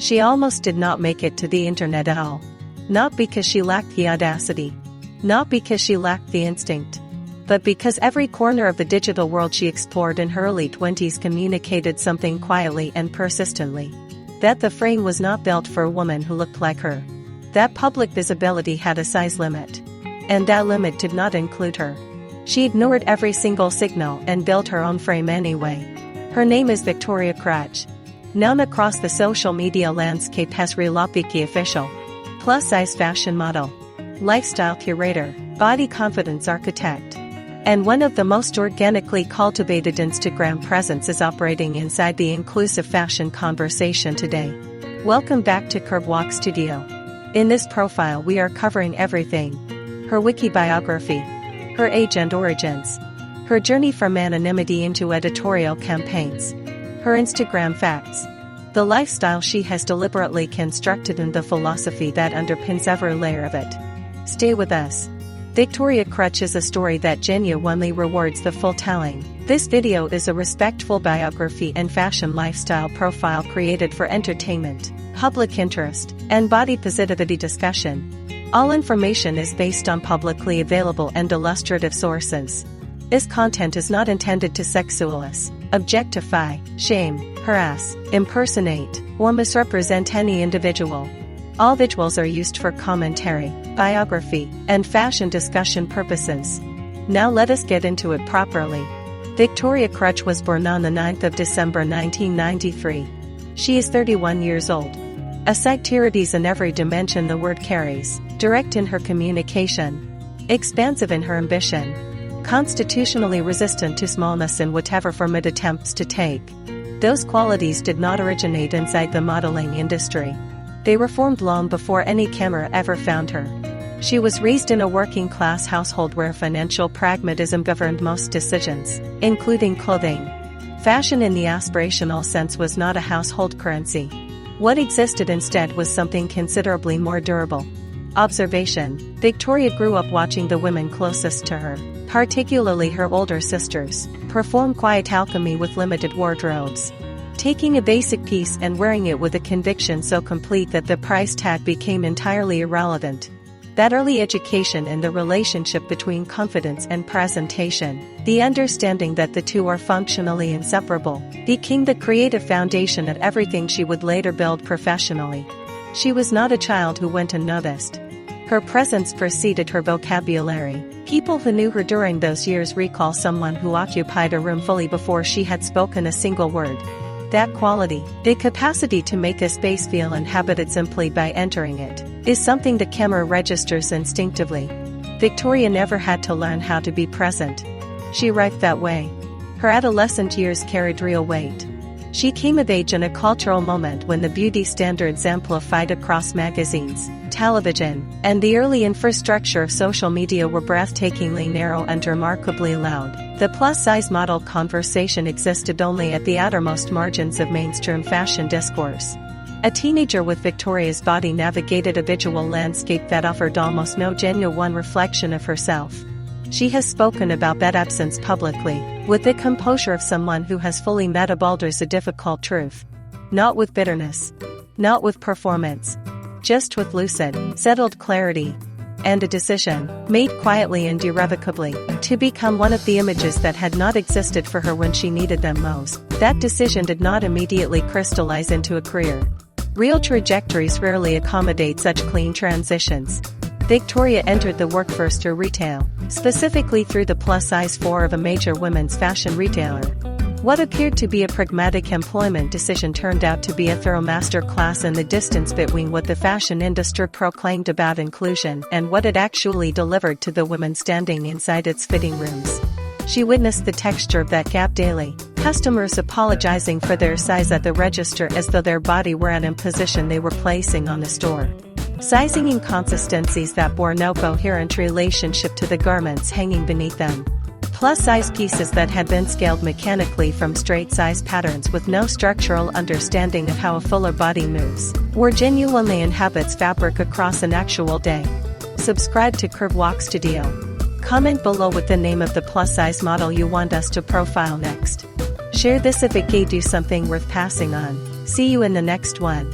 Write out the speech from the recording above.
She almost did not make it to the internet at all. Not because she lacked the audacity. Not because she lacked the instinct. But because every corner of the digital world she explored in her early 20s communicated something quietly and persistently. That the frame was not built for a woman who looked like her. That public visibility had a size limit. And that limit did not include her. She ignored every single signal and built her own frame anyway. Her name is Victoria Crutche. Known across the social media landscape as realpeachy official, plus-size fashion model, lifestyle curator, body confidence architect, and one of the most organically cultivated Instagram presences operating inside the inclusive fashion conversation today. Welcome back to Curb Walk Studio. In this profile we are covering everything. Her Wiki Biography, her age and origins, her journey from anonymity into editorial campaigns, her Instagram facts, the lifestyle she has deliberately constructed and the philosophy that underpins every layer of it. Stay with us. Victoria Crutche is a story that genuinely rewards the full telling. This video is a respectful biography and fashion lifestyle profile created for entertainment, public interest, and body positivity discussion. All information is based on publicly available and illustrative sources. This content is not intended to sexualize, objectify, shame, harass, impersonate, or misrepresent any individual. All visuals are used for commentary, biography, and fashion discussion purposes. Now let us get into it properly. Victoria Crutche was born on the 9th of December 1993. She is 31 years old. A Sagittarius in every dimension the word carries, direct in her communication, expansive in her ambition, constitutionally resistant to smallness in whatever form it attempts to take. Those qualities did not originate inside the modeling industry. They were formed long before any camera ever found her. She was raised in a working-class household where financial pragmatism governed most decisions, including clothing. Fashion in the aspirational sense was not a household currency. What existed instead was something considerably more durable. Observation. Victoria grew up watching the women closest to her, particularly her older sisters, perform quiet alchemy with limited wardrobes. Taking a basic piece and wearing it with a conviction so complete that the price tag became entirely irrelevant. That early education and the relationship between confidence and presentation, the understanding that the two are functionally inseparable, became the creative foundation of everything she would later build professionally. She was not a child who went unnoticed. Her presence preceded her vocabulary. People who knew her during those years recall someone who occupied a room fully before she had spoken a single word. That quality, the capacity to make a space feel inhabited simply by entering it, is something the camera registers instinctively. Victoria never had to learn how to be present. She arrived that way. Her adolescent years carried real weight. She came of age in a cultural moment when the beauty standards amplified across magazines, television, and the early infrastructure of social media were breathtakingly narrow and remarkably loud. The plus-size model conversation existed only at the outermost margins of mainstream fashion discourse. A teenager with Victoria's body navigated a visual landscape that offered almost no genuine reflection of herself. She has spoken about that absence publicly, with the composure of someone who has fully metabolized a difficult truth. Not with bitterness. Not with performance. Just with lucid, settled clarity. And a decision, made quietly and irrevocably, to become one of the images that had not existed for her when she needed them most. That decision did not immediately crystallize into a career. Real trajectories rarely accommodate such clean transitions. Victoria entered the workforce through retail, specifically through the plus-size floor of a major women's fashion retailer. What appeared to be a pragmatic employment decision turned out to be a thorough masterclass in the distance between what the fashion industry proclaimed about inclusion and what it actually delivered to the women standing inside its fitting rooms. She witnessed the texture of that gap daily, customers apologizing for their size at the register as though their body were an imposition they were placing on the store. Sizing inconsistencies that bore no coherent relationship to the garments hanging beneath them. Plus-size pieces that had been scaled mechanically from straight-size patterns with no structural understanding of how a fuller body moves, or genuinely inhabits fabric across an actual day. Subscribe to Curb Walk Studio. Comment below with the name of the plus-size model you want us to profile next. Share this if it gave you something worth passing on. See you in the next one.